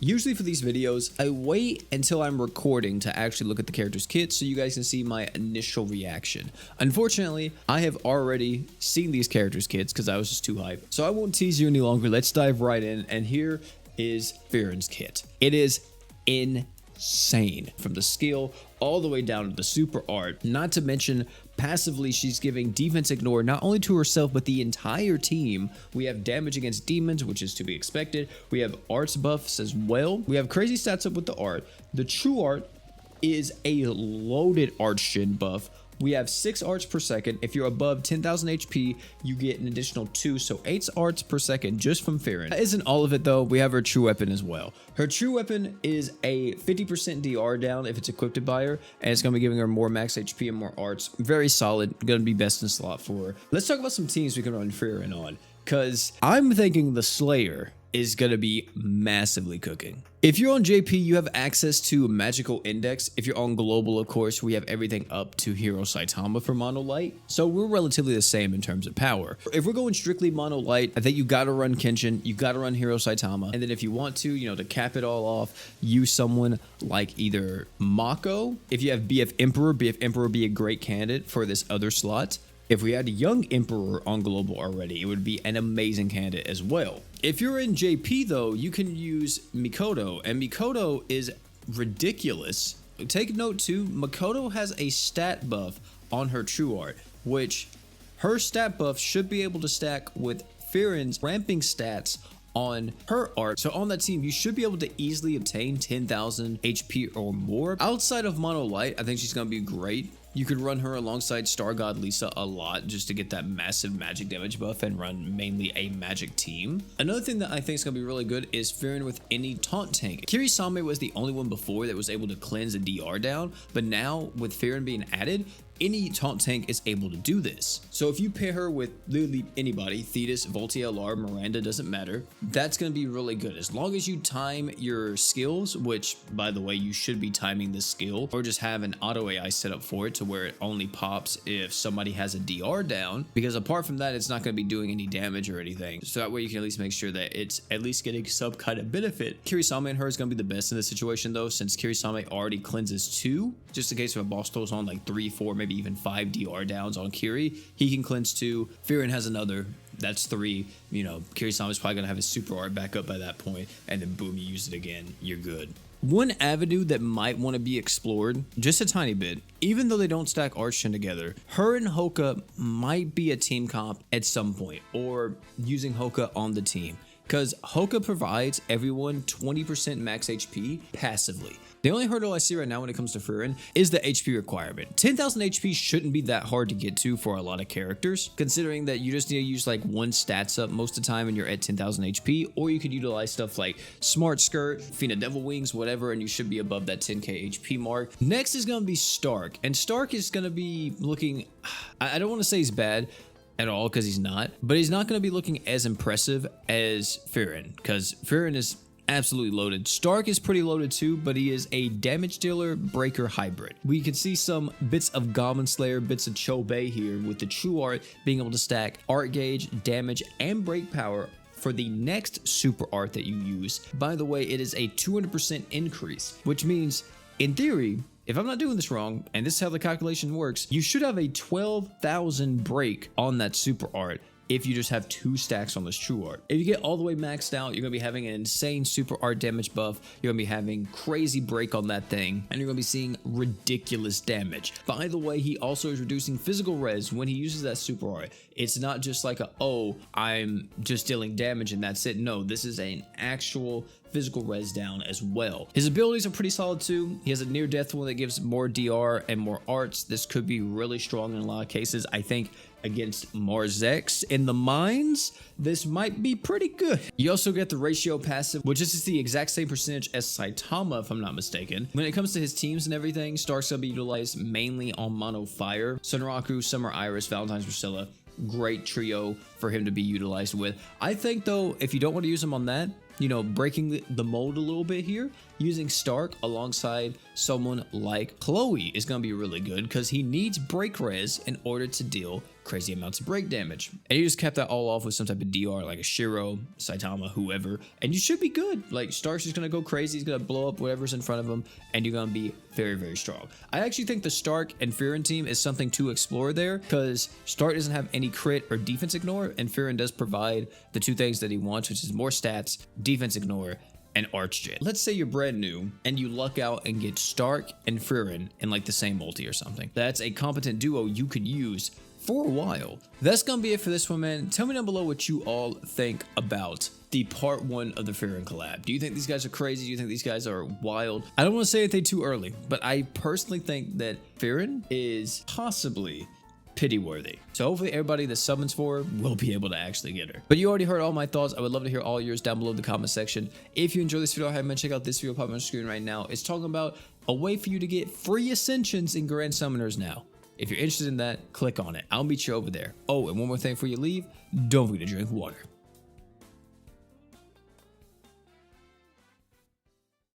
Usually for these videos, I wait until I'm recording to actually look at the character's kit so you guys can see my initial reaction. Unfortunately, I have already seen these characters' kits because I was just too hyped. So I won't tease you any longer. Let's dive right in. And here is Firen's kit. It is insane from the skill all the way down to the super art. Not to mention passively she's giving defense ignore not only to herself but the entire team. We have damage against demons, which is to be expected. We have arts buffs as well. We have crazy stats up with the art. The true art is a loaded arch gen buff. We have 6 arts per second. If you're above 10,000 HP, you get an additional 2, so 8 arts per second just from Firen. That isn't all of it though. We have her true weapon as well. Her true weapon is a 50% DR down if it's equipped by her, and it's going to be giving her more max HP and more arts. Very solid. Going to be best in slot for her. Let's talk about some teams we can run Firen on, because I'm thinking the Slayer is going to be massively cooking. If you're on JP, you have access to Magical Index. If you're on Global, of course, we have everything up to Hero Saitama for Mono Light. So we're relatively the same in terms of power. If we're going strictly Mono Light, I think you got to run Kenshin, you got to run Hero Saitama. And then if you want to, to cap it all off, use someone like either Mako. If you have BF Emperor would be a great candidate for this other slot. If we had a Young Emperor on Global already, it would be an amazing candidate as well. If you're in JP though, you can use Mikoto, and Mikoto is ridiculous. Take note too, Mikoto has a stat buff on her true art, which her stat buff should be able to stack with Firen's ramping stats on her art. So on that team, you should be able to easily obtain 10,000 HP or more. Outside of Mono Light, I think she's going to be great. You could run her alongside Star God Lisa a lot just to get that massive magic damage buff and run mainly a magic team. Another thing that I think is going to be really good is Firen with any taunt tank. Kirisame was the only one before that was able to cleanse a DR down, but now with Firen being added, any taunt tank is able to do this. So if you pair her with literally anybody, Thetis, Volti LR, Miranda, doesn't matter, that's going to be really good. As long as you time your skills, which by the way, you should be timing this skill, or just have an auto AI set up for it to where it only pops if somebody has a DR down, because apart from that, it's not going to be doing any damage or anything. So that way you can at least make sure that it's at least getting some kind of benefit. Kirisame and her is going to be the best in this situation though, since Kirisame already cleanses 2, just in case if a boss throws on like 3, 4, maybe even 5 DR downs on Kiri, he can cleanse 2. Firen has another, that's 3. Kirisame is probably gonna have his super art back up by that point, and then boom, you use it again, you're good. One avenue that might want to be explored just a tiny bit, even though they don't stack Archon together, her and Hoka might be a team comp at some point, or using Hoka on the team, because Hoka provides everyone 20% max HP passively. The only hurdle I see right now when it comes to Firen is the HP requirement. 10,000 HP shouldn't be that hard to get to for a lot of characters, considering that you just need to use like 1 stats up most of the time and you're at 10,000 HP, or you could utilize stuff like Smart Skirt, Fina Devil Wings, whatever, and you should be above that 10k HP mark. Next is going to be Stark, and Stark is going to be looking, I don't want to say he's bad at all because he's not, but he's not going to be looking as impressive as Firen, because Firen is absolutely loaded. Stark is pretty loaded too, but he is a damage dealer breaker hybrid. We can see some bits of Goblin Slayer, bits of Chobei here, with the true art being able to stack art gauge, damage, and break power for the next super art that you use. By the way, it is a 200% increase, which means in theory, if I'm not doing this wrong, and this is how the calculation works, you should have a 12,000 break on that super art if you just have 2 stacks on this true art. If you get all the way maxed out, you're gonna be having an insane super art damage buff, you're gonna be having crazy break on that thing, and you're gonna be seeing ridiculous damage. By the way, he also is reducing physical res when he uses that super art. It's not just like oh, I'm just dealing damage and that's it. No, this is an actual physical res down as well. His abilities are pretty solid too. He has a near death one that gives more DR and more arts. This could be really strong in a lot of cases. I think against Marzex in the mines, this might be pretty good. You also get the ratio passive, which is just the exact same percentage as Saitama, if I'm not mistaken. When it comes to his teams and everything, Stark's gonna be utilized mainly on Mono Fire. Sunraku, Summer Iris, Valentine's Priscilla, great trio for him to be utilized with. I think though, if you don't want to use him on that, breaking the mold a little bit here, using Stark alongside someone like Chloe is going to be really good because he needs break res in order to deal crazy amounts of break damage. And you just kept that all off with some type of DR like a Shiro, Saitama, whoever, and you should be good. Like Stark's just gonna go crazy, he's gonna blow up whatever's in front of him, and you're gonna be very, very strong. I actually think the Stark and Frieren team is something to explore there, because Stark doesn't have any crit or defense ignore, and Frieren does provide the two things that he wants, which is more stats, defense ignore, and Arch Jit. Let's say you're brand new and you luck out and get Stark and Frieren in like the same multi or something. That's a competent duo you could use for a while. That's gonna be it for this one, man. Tell me down below what you all think about the part 1 of the Frieren collab. Do you think these guys are crazy? Do you think these guys are wild? I don't want to say anything too early, but I personally think that Frieren is possibly pity worthy. So hopefully everybody that summons for her will be able to actually get her. But you already heard all my thoughts. I would love to hear all yours down below in the comment section. If you enjoyed this video, I haven't check out this video popping on the screen right now. It's talking about a way for you to get free ascensions in Grand Summoners now. If you're interested in that, click on it. I'll meet you over there. Oh, and one more thing before you leave, don't forget to drink water.